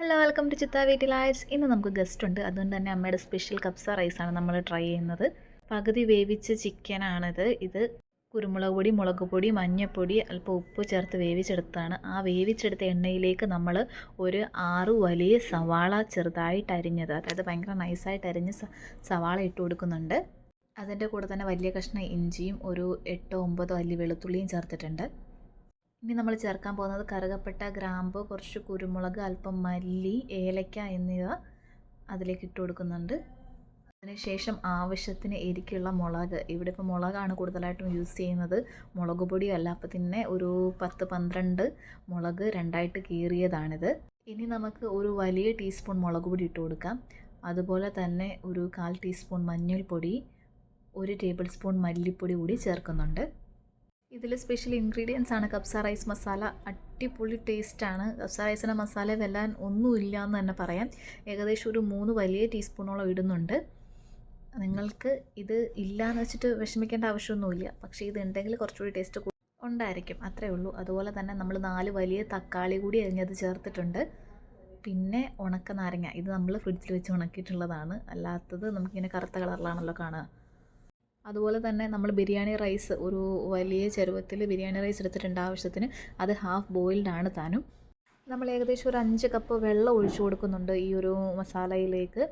Hello welcome to ചിത്ത വീട്ടിൽ lights. ഇന്ന് നമുക്ക് ഗസ്റ്റ് ഉണ്ട്, അതുകൊണ്ട് തന്നെ അമ്മയുടെ സ്പെഷ്യൽ കബ്സ റൈസാണ് നമ്മൾ ട്രൈ ചെയ്യുന്നത്. പകുതി വേവിച്ച ചിക്കനാണിത്. ഇത് കുരുമുളക് പൊടി, മുളക് പൊടി, മഞ്ഞൾപ്പൊടി, അല്പം ഉപ്പ് ചേർത്ത് വേവിച്ചെടുത്താണ്. ആ വേവിച്ചെടുത്ത എണ്ണയിലേക്ക് നമ്മൾ ഒരു 6 വലിയ സവാള ചെറുതായിട്ട് അരിഞ്ഞത്, അതായത് ഭയങ്കര നൈസായിട്ട് അരിഞ്ഞ് സവാള ഇട്ട് കൊടുക്കുന്നുണ്ട്. അതിൻ്റെ കൂടെ തന്നെ വലിയ കഷ്ണം ഇഞ്ചിയും ഒരു 8-9 അല്ലി വെളുത്തുള്ളിയും ചേർത്തിട്ടുണ്ട്. ഇനി നമ്മൾ ചേർക്കാൻ പോകുന്നത് കറുകപ്പട്ട, ഗ്രാമ്പു, കുറച്ച് കുരുമുളക്, അല്പം മല്ലി, ഏലക്ക എന്നിവ അതിലേക്ക് ഇട്ട് കൊടുക്കുന്നുണ്ട്. അതിനുശേഷം ആവശ്യത്തിന് എരിക്കുള്ള മുളക്, ഇവിടെ ഇപ്പോൾ മുളകാണ് കൂടുതലായിട്ടും യൂസ് ചെയ്യുന്നത്, മുളക് പൊടിയല്ല. അപ്പോൾ തന്നെ ഒരു 10-12 മുളക് രണ്ടായിട്ട് കീറിയതാണിത്. ഇനി നമുക്ക് ഒരു വലിയ ടീസ്പൂൺ മുളക് പൊടി ഇട്ട് കൊടുക്കാം. അതുപോലെ തന്നെ ഒരു 1/4 ടീസ്പൂൺ മഞ്ഞൾപ്പൊടി, 1 ടേബിൾ സ്പൂൺ മല്ലിപ്പൊടി കൂടി ചേർക്കുന്നുണ്ട്. ഇതിൽ സ്പെഷ്യൽ ഇൻഗ്രീഡിയൻസ് ആണ് കബ്സ റൈസ് മസാല. അടിപൊളി ടേസ്റ്റാണ്. കബ്സ റൈസിന് മസാല വെല്ലാൻ ഒന്നുമില്ല എന്ന് തന്നെ പറയാം. ഏകദേശം ഒരു 3 വലിയ ടീസ്പൂണോളം ഇടുന്നുണ്ട്. നിങ്ങൾക്ക് ഇത് ഇല്ലയെന്ന് വെച്ചിട്ട് വിഷമിക്കേണ്ട ആവശ്യമൊന്നുമില്ല, പക്ഷേ ഇത് ഉണ്ടെങ്കിൽ കുറച്ചുകൂടി ടേസ്റ്റ് ഉണ്ടായിരിക്കും, അത്രയേ ഉള്ളൂ. അതുപോലെ തന്നെ നമ്മൾ 4 വലിയ തക്കാളി കൂടി അരിഞ്ഞത് ചേർത്തിട്ടുണ്ട്. പിന്നെ ഉണക്ക നാരങ്ങ, ഇത് നമ്മൾ ഫ്രിഡ്ജിൽ വെച്ച് ഉണക്കിയിട്ടുള്ളതാണ്, അല്ലാത്തത് നമുക്കിങ്ങനെ കറുത്ത കളറിലാണല്ലോ കാണുക. അതുപോലെ തന്നെ നമ്മൾ ബിരിയാണി റൈസ്, ഒരു വലിയ ചെരുവത്തിൽ ബിരിയാണി റൈസ് എടുത്തിട്ടുണ്ട് ആവശ്യത്തിന്. അത് ഹാഫ് ബോയിൽഡ് ആണ് താനും. നമ്മൾ ഏകദേശം ഒരു 5 കപ്പ് വെള്ളം ഒഴിച്ചു കൊടുക്കുന്നുണ്ട് ഈ ഒരു മസാലയിലേക്ക്.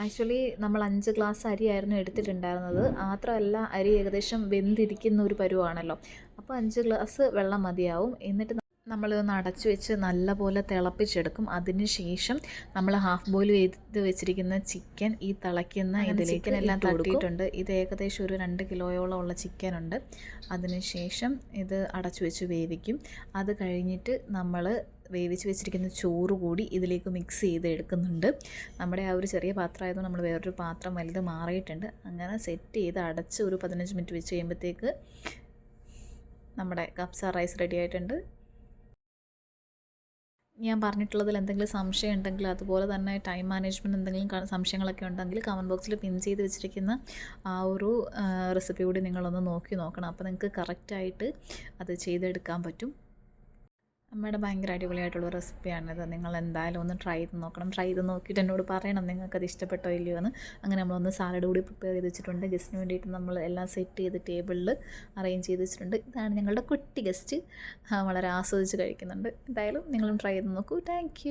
ആക്ച്വലി നമ്മൾ 5 ഗ്ലാസ് അരിയായിരുന്നു എടുത്തിട്ടുണ്ടായിരുന്നത്. മാത്രമല്ല, അരി ഏകദേശം വെന്തിരിക്കുന്ന ഒരു പരുവാണല്ലോ, അപ്പോൾ 5 ഗ്ലാസ് വെള്ളം മതിയാവും. എന്നിട്ട് നമ്മളിതൊന്ന് അടച്ചു വെച്ച് നല്ലപോലെ തിളപ്പിച്ചെടുക്കും. അതിന് ശേഷം നമ്മൾ ഹാഫ് ബോയിൽ ചെയ്ത് വെച്ചിരിക്കുന്ന ചിക്കൻ ഈ തിളയ്ക്കുന്ന ഇതിലേക്ക് എല്ലാം തട്ടിയിട്ടുണ്ട്. ഇത് ഏകദേശം ഒരു 2 കിലോയോളം ഉള്ള ചിക്കനുണ്ട്. അതിന് ശേഷം ഇത് അടച്ചു വെച്ച് വേവിക്കും. അത് കഴിഞ്ഞിട്ട് നമ്മൾ വേവിച്ച് വെച്ചിരിക്കുന്ന ചോറ് കൂടി ഇതിലേക്ക് മിക്സ് ചെയ്ത് എടുക്കുന്നുണ്ട്. നമ്മുടെ ആ ഒരു ചെറിയ പാത്രം ആയതുകൊണ്ട് നമ്മൾ വേറൊരു പാത്രം വലുത് മാറിയിട്ടുണ്ട്. അങ്ങനെ സെറ്റ് ചെയ്ത് അടച്ച് ഒരു 15 മിനിറ്റ് വെച്ച് കഴിയുമ്പോഴത്തേക്ക് നമ്മുടെ കബ്സ റൈസ് റെഡി ആയിട്ടുണ്ട്. ഞാൻ പറഞ്ഞിട്ടുള്ളതിൽ എന്തെങ്കിലും സംശയം ഉണ്ടെങ്കിൽ, അതുപോലെ തന്നെ ടൈം മാനേജ്മെൻറ്റ് എന്തെങ്കിലും സംശയങ്ങളൊക്കെ ഉണ്ടെങ്കിൽ കമൻറ്റ് ബോക്സിൽ പിൻ ചെയ്ത് വെച്ചിരിക്കുന്ന ആ ഒരു റെസിപ്പി കൂടി നിങ്ങളൊന്ന് നോക്കണം. അപ്പോൾ നിങ്ങൾക്ക് കറക്റ്റായിട്ട് അത് ചെയ്തെടുക്കാൻ പറ്റും. അമ്മയുടെ ഭയങ്കര അടിപൊളിയായിട്ടുള്ള റെസിപ്പിയാണിത്. നിങ്ങൾ എന്തായാലും ഒന്ന് ട്രൈ ചെയ്ത് നോക്കണം. ട്രൈ ചെയ്ത് നോക്കിയിട്ട് എന്നോട് പറയണം നിങ്ങൾക്കത് ഇഷ്ടപ്പെട്ടോ ഇല്ലയോ എന്ന്. അങ്ങനെ നമ്മളൊന്ന് സാലഡ് കൂടി പ്രിപ്പയർ ചെയ്ത് വെച്ചിട്ടുണ്ട്. ഗസ്റ്റിന് വേണ്ടിയിട്ട് നമ്മൾ എല്ലാം സെറ്റ് ചെയ്ത് ടേബിളിൽ അറേഞ്ച് ചെയ്ത് വെച്ചിട്ടുണ്ട്. ഇതാണ് ഞങ്ങളുടെ കുട്ടി ഗസ്റ്റ്, വളരെ ആസ്വദിച്ച് കഴിക്കുന്നുണ്ട്. എന്തായാലും നിങ്ങളും ട്രൈ ചെയ്ത് നോക്കൂ. താങ്ക്